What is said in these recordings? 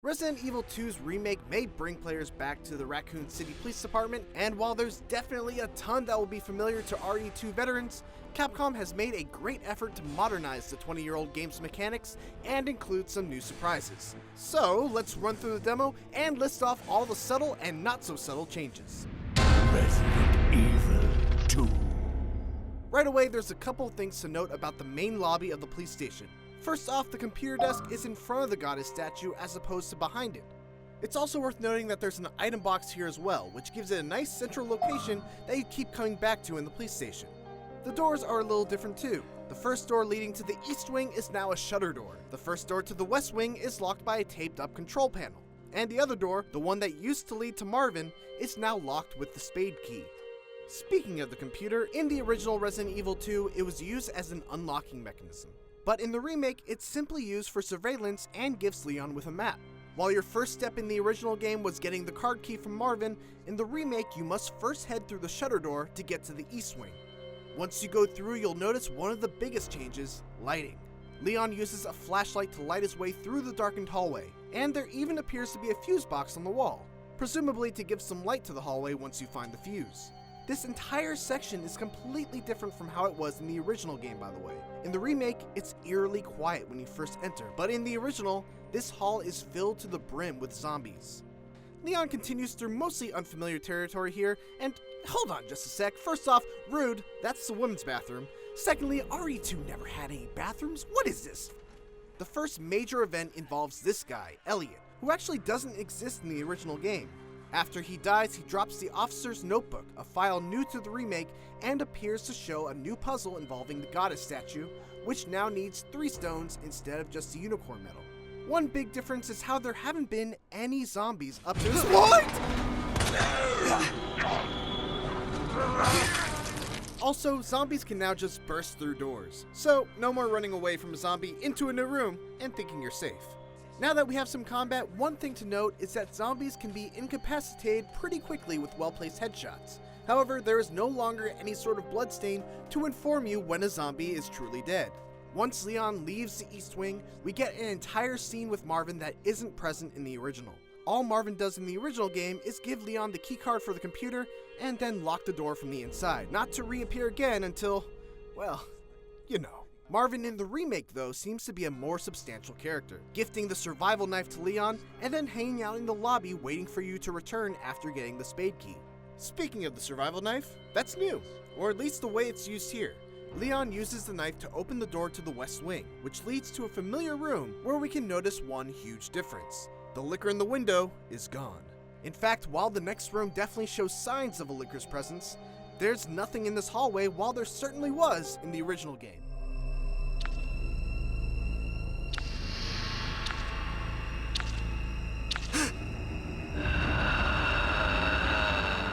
Resident Evil 2's remake may bring players back to the Raccoon City Police Department, and while there's definitely a ton that will be familiar to RE2 veterans, Capcom has made a great effort to modernize the 20-year-old game's mechanics and include some new surprises. So let's run through the demo and list off all the subtle and not so subtle changes. Resident Evil 2. Right away, there's a couple things to note about the main lobby of the police station. First off, the computer desk is in front of the goddess statue as opposed to behind it. It's also worth noting that there's an item box here as well, which gives it a nice central location that you keep coming back to in the police station. The doors are a little different too. The first door leading to the east wing is now a shutter door. The first door to the west wing is locked by a taped up control panel. And the other door, the one that used to lead to Marvin, is now locked with the spade key. Speaking of the computer, in the original Resident Evil 2, it was used as an unlocking mechanism. But in the remake, it's simply used for surveillance and gifts Leon with a map. While your first step in the original game was getting the card key from Marvin, in the remake you must first head through the shutter door to get to the east wing. Once you go through, you'll notice one of the biggest changes: lighting. Leon uses a flashlight to light his way through the darkened hallway, and there even appears to be a fuse box on the wall, presumably to give some light to the hallway once you find the fuse. This entire section is completely different from how it was in the original game, by the way. In the remake, it's eerily quiet when you first enter, but in the original, this hall is filled to the brim with zombies. Leon continues through mostly unfamiliar territory here, and hold on just a sec. First off, rude, that's the women's bathroom. Secondly, RE2 never had any bathrooms. What is this? The first major event involves this guy, Elliot, who actually doesn't exist in the original game. After he dies, he drops the officer's notebook, a file new to the remake, and appears to show a new puzzle involving the goddess statue, which now needs 3 stones instead of just the unicorn medal. One big difference is how there haven't been any zombies up to this point! Also, zombies can now just burst through doors, so no more running away from a zombie into a new room and thinking you're safe. Now that we have some combat, one thing to note is that zombies can be incapacitated pretty quickly with well-placed headshots. However, there is no longer any sort of bloodstain to inform you when a zombie is truly dead. Once Leon leaves the East Wing, we get an entire scene with Marvin that isn't present in the original. All Marvin does in the original game is give Leon the keycard for the computer and then lock the door from the inside, not to reappear again until, well, you know. Marvin in the remake, though, seems to be a more substantial character, gifting the survival knife to Leon and then hanging out in the lobby waiting for you to return after getting the spade key. Speaking of the survival knife, that's new, or at least the way it's used here. Leon uses the knife to open the door to the west wing, which leads to a familiar room where we can notice one huge difference. The liquor in the window is gone. In fact, while the next room definitely shows signs of a liquor's presence, there's nothing in this hallway while there certainly was in the original game.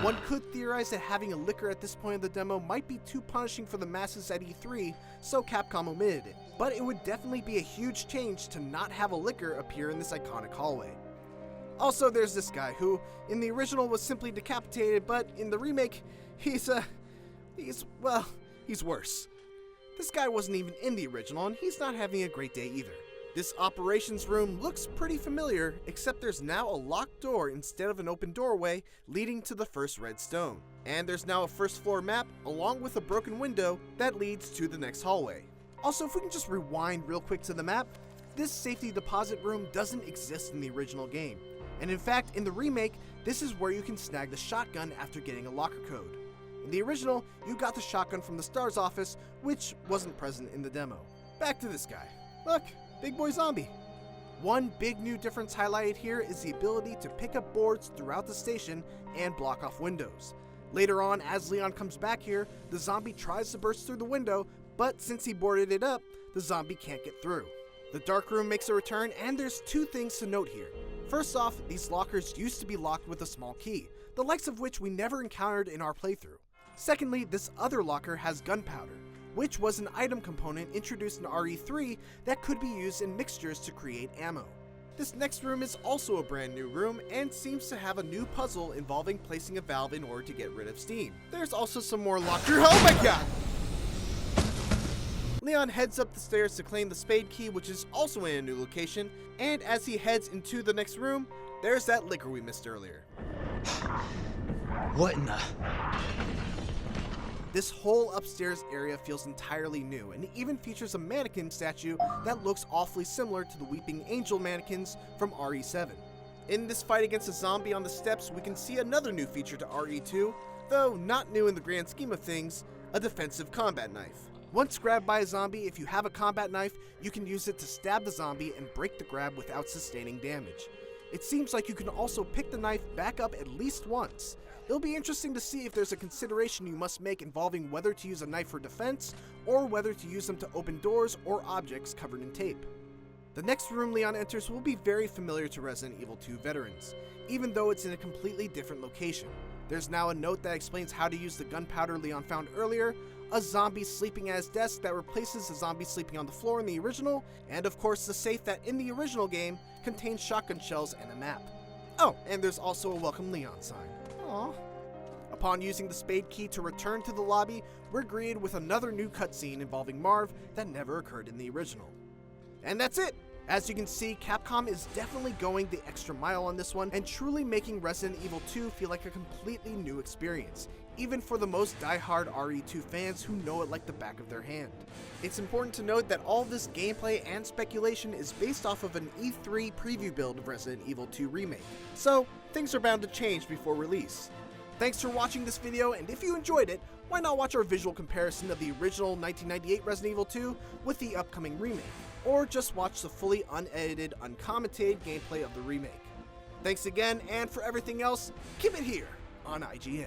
One could theorize that having a liquor at this point of the demo might be too punishing for the masses at E3, so Capcom omitted it. But it would definitely be a huge change to not have a liquor appear in this iconic hallway. Also, there's this guy who, in the original, was simply decapitated, but in the remake, he's worse. This guy wasn't even in the original, and he's not having a great day either. This operations room looks pretty familiar, except there's now a locked door instead of an open doorway leading to the first red stone. And there's now a first floor map along with a broken window that leads to the next hallway. Also, if we can just rewind real quick to the map, this safety deposit room doesn't exist in the original game. And in fact, in the remake, this is where you can snag the shotgun after getting a locker code. In the original, you got the shotgun from the STARS office, which wasn't present in the demo. Back to this guy. Look! Big boy zombie. One big new difference highlighted here is the ability to pick up boards throughout the station and block off windows. Later on, as Leon comes back here, the zombie tries to burst through the window, but since he boarded it up, the zombie can't get through. The dark room makes a return, and there's 2 things to note here. First off, these lockers used to be locked with a small key, the likes of which we never encountered in our playthrough. Secondly, this other locker has gunpowder, which was an item component introduced in RE3 that could be used in mixtures to create ammo. This next room is also a brand new room and seems to have a new puzzle involving placing a valve in order to get rid of steam. There's also some more locker— oh my god! Leon heads up the stairs to claim the spade key, which is also in a new location, and as he heads into the next room, there's that liquor we missed earlier. What in the... This whole upstairs area feels entirely new, and it even features a mannequin statue that looks awfully similar to the Weeping Angel mannequins from RE7. In this fight against a zombie on the steps, we can see another new feature to RE2, though not new in the grand scheme of things, a defensive combat knife. Once grabbed by a zombie, if you have a combat knife, you can use it to stab the zombie and break the grab without sustaining damage. It seems like you can also pick the knife back up at least once. It'll be interesting to see if there's a consideration you must make involving whether to use a knife for defense, or whether to use them to open doors or objects covered in tape. The next room Leon enters will be very familiar to Resident Evil 2 veterans, even though it's in a completely different location. There's now a note that explains how to use the gunpowder Leon found earlier, a zombie sleeping at his desk that replaces the zombie sleeping on the floor in the original, and of course the safe that in the original game contains shotgun shells and a map. Oh, and there's also a Welcome Leon sign. Aww. Upon using the spade key to return to the lobby, we're greeted with another new cutscene involving Marv that never occurred in the original. And that's it! As you can see, Capcom is definitely going the extra mile on this one and truly making Resident Evil 2 feel like a completely new experience, even for the most die-hard RE2 fans who know it like the back of their hand. It's important to note that all this gameplay and speculation is based off of an E3 preview build of Resident Evil 2 Remake, so things are bound to change before release. Thanks for watching this video, and if you enjoyed it, why not watch our visual comparison of the original 1998 Resident Evil 2 with the upcoming remake, or just watch the fully unedited, uncommentated gameplay of the remake. Thanks again, and for everything else, keep it here on IGN.